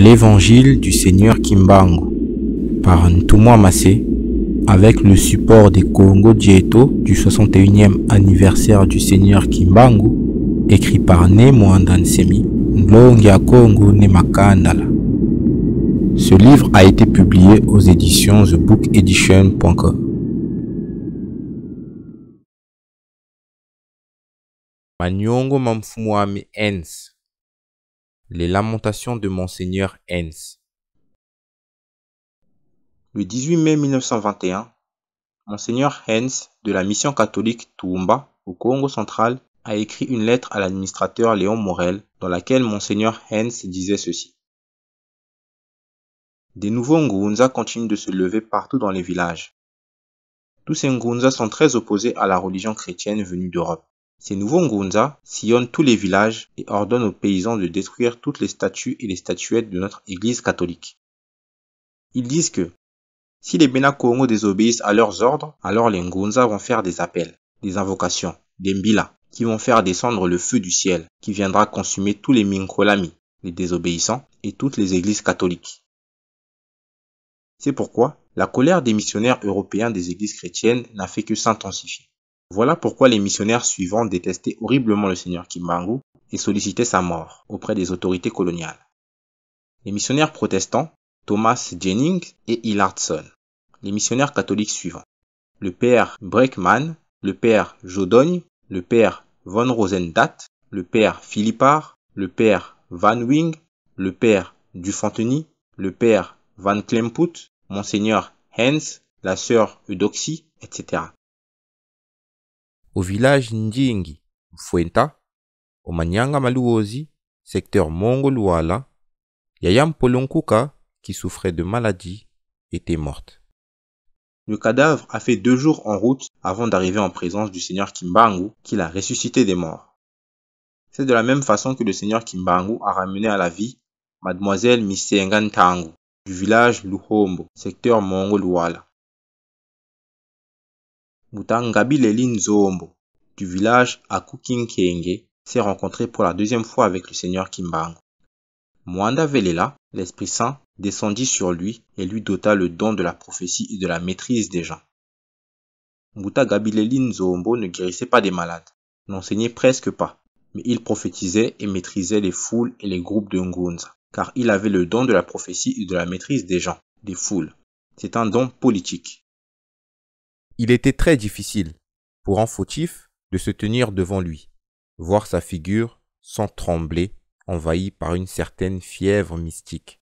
L'Évangile du Seigneur Kimbangu par Ntumwa Massé avec le support des Congo Dieto du 61e anniversaire du Seigneur Kimbangu, écrit par Nemo Andansemi, Nlongia Congo Nemakandala. Ce livre a été publié aux éditions thebookedition.com. Manyongo Mamfumuami Hens. Les lamentations de Monseigneur Hens. Le 18 mai 1921, Monseigneur Hens de la mission catholique Toumba au Congo central a écrit une lettre à l'administrateur Léon Morel dans laquelle Monseigneur Hens disait ceci. Des nouveaux Ngunza continuent de se lever partout dans les villages. Tous ces Ngunza sont très opposés à la religion chrétienne venue d'Europe. Ces nouveaux Ngunza sillonnent tous les villages et ordonnent aux paysans de détruire toutes les statues et les statuettes de notre église catholique. Ils disent que si les Bena Congo désobéissent à leurs ordres, alors les Ngunza vont faire des appels, des invocations, des mbila, qui vont faire descendre le feu du ciel, qui viendra consumer tous les Minkolami, les désobéissants, et toutes les églises catholiques. C'est pourquoi la colère des missionnaires européens des églises chrétiennes n'a fait que s'intensifier. Voilà pourquoi les missionnaires suivants détestaient horriblement le Seigneur Kimbangu et sollicitaient sa mort auprès des autorités coloniales. Les missionnaires protestants, Thomas Jennings et Hillardson. Les missionnaires catholiques suivants. Le père Breckman, le père Jodogne, le père von Rosendath, le père Philippard, le père Van Wing, le père Dufonteny, le père Van Klemput, Monseigneur Hens, la sœur Eudoxie, etc. Au village Ndingi, Mfuenta, au Manyanga Maluozi, secteur Mongo-Luala, Yayam Polonkuka, qui souffrait de maladie, était morte. Le cadavre a fait 2 jours en route avant d'arriver en présence du Seigneur Kimbangu, qui l'a ressuscité des morts. C'est de la même façon que le Seigneur Kimbangu a ramené à la vie Mademoiselle Misengan Tangu, du village Luhombo, secteur Mongo-Luala. Mutangabi Lelin Zombo, du village Akukinkenge, s'est rencontré pour la 2e fois avec le Seigneur Kimbangu. Mwanda Velela, l'Esprit Saint, descendit sur lui et lui dota le don de la prophétie et de la maîtrise des gens. Mbuta Gabilelin Zombo ne guérissait pas des malades, n'enseignait presque pas, mais il prophétisait et maîtrisait les foules et les groupes de Ngunza, car il avait le don de la prophétie et de la maîtrise des gens, des foules. C'est un don politique. Il était très difficile, pour un fautif, de se tenir devant lui, voir sa figure sans trembler, envahi par une certaine fièvre mystique.